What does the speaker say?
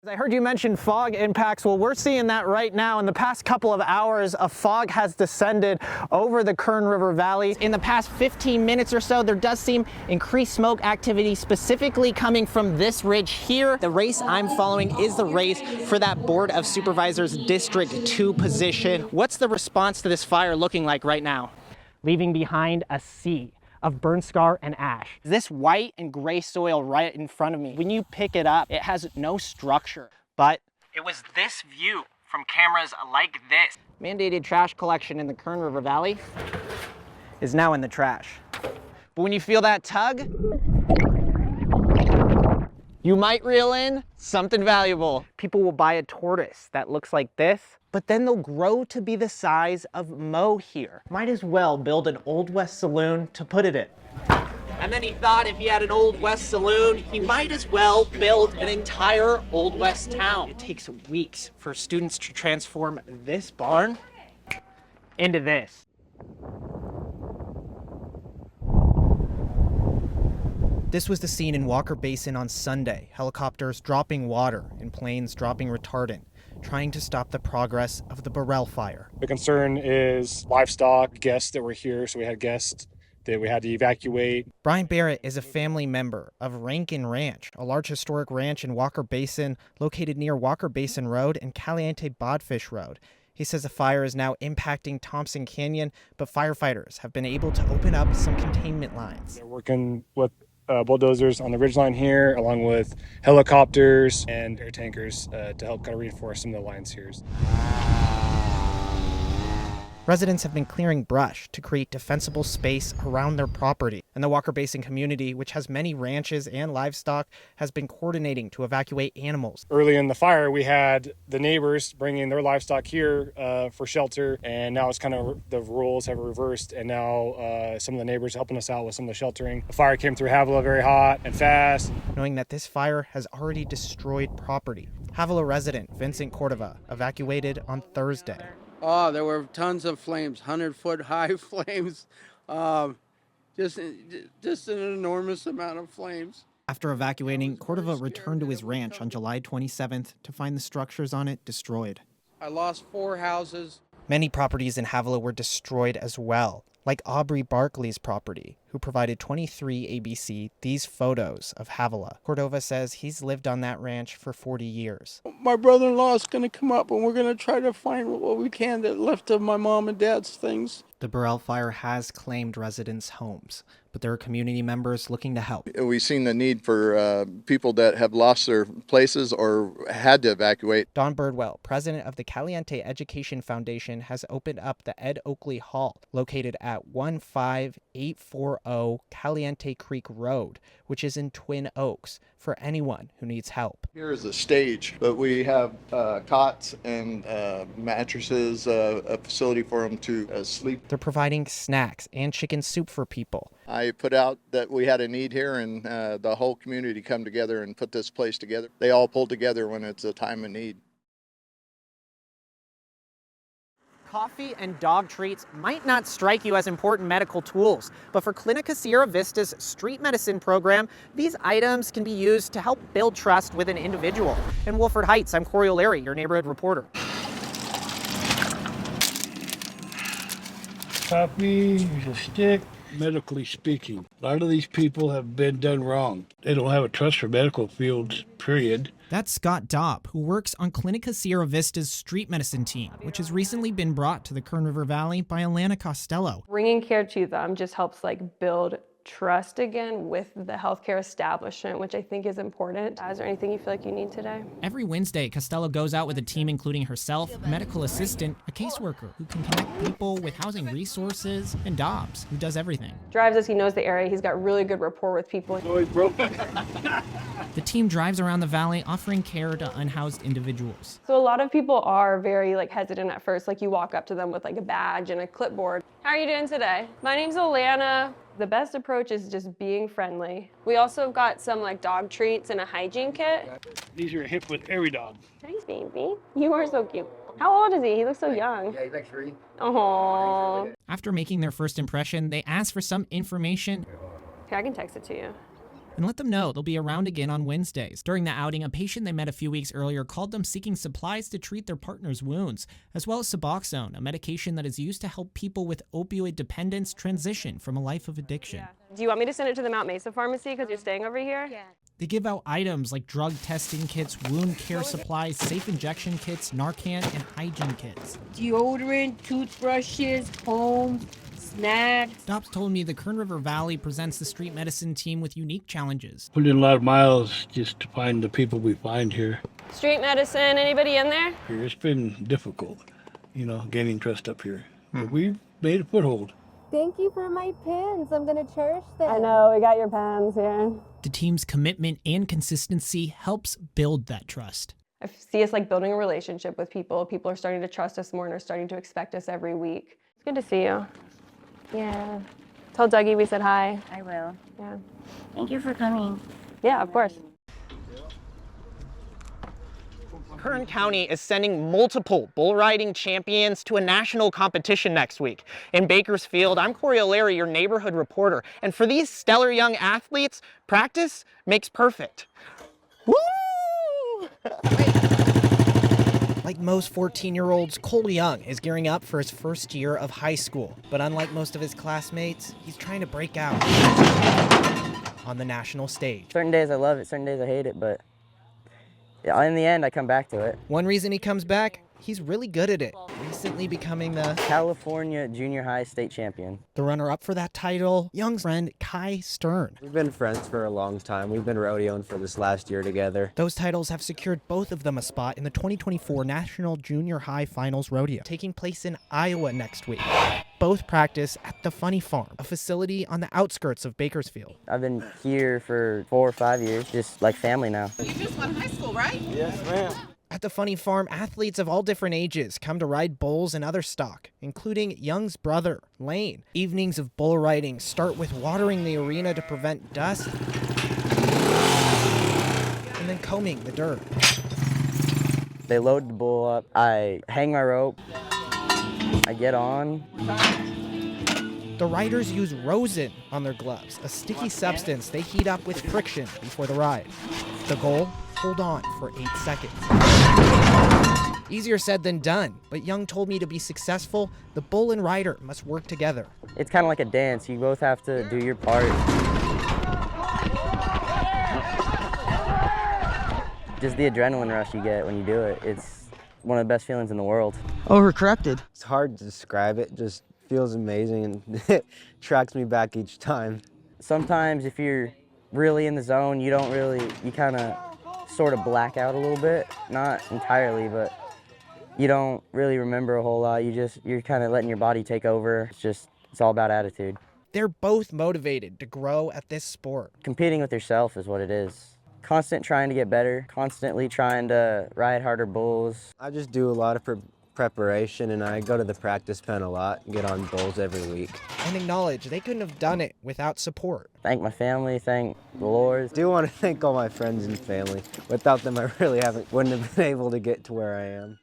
I heard you mention fog impacts. Well, we're seeing that right now. In the past couple of hours, a fog has descended over the Kern River Valley. In the past 15 minutes or so, there does seem increased smoke activity, specifically coming from this ridge here. The race I'm following is the race for that Board of Supervisors District 2 position. What's the response to this fire looking like right now? Leaving behind a sea of burn scar and ash. This white and gray soil right in front of me, when you pick it up, it has no structure, but it was this view from cameras like this. Mandated trash collection in the Kern River Valley is now in the trash. But when you feel that tug, you might reel in something valuable. People will buy a tortoise that looks like this, but then they'll grow to be the size of Mo here. Might as well build an Old West saloon to put it in. And then he thought if he had an Old West saloon, he might as well build an entire Old West town. It takes weeks for students to transform this barn into this. This was the scene in Walker Basin on Sunday. Helicopters dropping water and planes dropping retardant, trying to stop the progress of the Burrell fire. The concern is livestock, guests that were here, so we had guests that we had to evacuate. Brian Barrett is a family member of Rankin Ranch, a large historic ranch in Walker Basin located near Walker Basin Road and Caliente Bodfish Road. He says the fire is now impacting Thompson Canyon, but firefighters have been able to open up some containment lines. They're working with bulldozers on the ridgeline here, along with helicopters and air tankers to help kind of reinforce some of the lines here. Residents have been clearing brush to create defensible space around their property. And the Walker Basin community, which has many ranches and livestock, has been coordinating to evacuate animals. Early in the fire, we had the neighbors bringing their livestock here for shelter, and now it's kind of the roles have reversed, and now some of the neighbors helping us out with some of the sheltering. The fire came through Havilah very hot and fast. Knowing that this fire has already destroyed property, Havilah resident Vincent Cordova evacuated on Thursday. Oh, there were tons of flames, 100-foot high flames, just an enormous amount of flames. After evacuating, Cordova returned to his ranch on July 27th to find the structures on it destroyed. I lost 4 houses. Many properties in Havilah were destroyed as well, like Aubrey Barkley's property, who provided 23 ABC these photos of Havilah. Cordova says he's lived on that ranch for 40 years. My brother-in-law is going to come up, and we're going to try to find what we can that left of my mom and dad's things. The Burrell fire has claimed residents' homes, but there are community members looking to help. We've seen the need for people that have lost their places or had to evacuate. Don Birdwell, president of the Caliente Education Foundation, has opened up the Ed Oakley Hall, located at 15840 Caliente Creek Road, which is in Twin Oaks, for anyone who needs help. Here is a stage, but we have cots and mattresses, a facility for them to sleep. They're providing snacks and chicken soup for people. I put out that we had a need here, and the whole community come together and put this place together. They all pull together when it's a time of need. Coffee and dog treats might not strike you as important medical tools, but for Clinica Sierra Vista's street medicine program, these items can be used to help build trust with an individual. In Wolford Heights, I'm Corey O'Leary, your neighborhood reporter. Coffee, here's a stick. Medically speaking, a lot of these people have been done wrong. They don't have a trust for medical fields, period. That's Scott Dopp, who works on Clinica Sierra Vista's street medicine team, which has recently been brought to the Kern River Valley by Alana Costello. Bringing care to them just helps build trust again with the healthcare establishment, which I think is important. Is there anything you feel like you need today? Every Wednesday, Costello goes out with a team including herself, a medical assistant, a caseworker who can connect people with housing resources, and Dobbs, who does everything. Drives us, he knows the area, he's got really good rapport with people. The team drives around the valley offering care to unhoused individuals. So a lot of people are very hesitant at first, you walk up to them with a badge and a clipboard. How are you doing today? My name's Alana. The best approach is just being friendly. We also got some dog treats and a hygiene kit. These are hip with every dog. Nice, baby. You are so cute. How old is he? He looks so young. Yeah, he's 3. Aww. After making their first impression, they ask for some information. Here, I can text it to you. and let them know they'll be around again on Wednesdays. During the outing, a patient they met a few weeks earlier called them seeking supplies to treat their partner's wounds, as well as Suboxone, a medication that is used to help people with opioid dependence transition from a life of addiction. Do you want me to send it to the Mount Mesa pharmacy because you're staying over here? Yeah. They give out items like drug testing kits, wound care supplies, safe injection kits, Narcan, and hygiene kits. Deodorant, toothbrushes, comb, snacks. Dobbs told me the Kern River Valley presents the street medicine team with unique challenges. Put in a lot of miles just to find the people we find here. Street medicine, anybody in there? It's been difficult, gaining trust up here. But we've made a foothold. Thank you for my pins. I'm going to cherish them. I know, we got your pens here. The team's commitment and consistency helps build that trust. I see us like building a relationship with people. People are starting to trust us more and are starting to expect us every week. It's good to see you. Yeah. Tell Dougie we said hi. I will. Yeah. Thank you for coming. Yeah, of course. Kern County is sending multiple bull riding champions to a national competition next week. In Bakersfield, I'm Corey O'Leary, your neighborhood reporter. And for these stellar young athletes, practice makes perfect. Woo! Like most 14-year-olds, Cole Young is gearing up for his first year of high school. But unlike most of his classmates, he's trying to break out on the national stage. Certain days I love it, certain days I hate it, but in the end, I come back to it. One reason he comes back, he's really good at it, recently becoming the California Junior High State Champion. The runner-up for that title, Young's friend Kai Stern. We've been friends for a long time. We've been rodeoing for this last year together. Those titles have secured both of them a spot in the 2024 National Junior High Finals Rodeo, taking place in Iowa next week. Both practice at the Funny Farm, a facility on the outskirts of Bakersfield. I've been here for 4 or 5 years, just like family now. You just won high school, right? Yes, ma'am. At the Funny Farm, athletes of all different ages come to ride bulls and other stock, including Young's brother, Lane. Evenings of bull riding start with watering the arena to prevent dust, and then combing the dirt. They load the bull up, I hang my rope, I get on. The riders use rosin on their gloves, a sticky substance they heat up with friction before the ride. The goal? Hold on for 8 seconds. Easier said than done, but Young told me to be successful, the bull and rider must work together. It's kind of like a dance. You both have to do your part. Just the adrenaline rush you get when you do it. It's one of the best feelings in the world. Overcorrected. It's hard to describe it. Just feels amazing and it tracks me back each time. Sometimes if you're really in the zone, you kind of sort of black out a little bit. Not entirely, but you don't really remember a whole lot. You're kind of letting your body take over. It's all about attitude. They're both motivated to grow at this sport. Competing with yourself is what it is. Constant trying to get better, constantly trying to ride harder bulls. I just do a lot of preparation and I go to the practice pen a lot and get on bulls every week. And acknowledge they couldn't have done it without support. Thank my family, thank the Lord. I do want to thank all my friends and family. Without them, I really wouldn't have been able to get to where I am.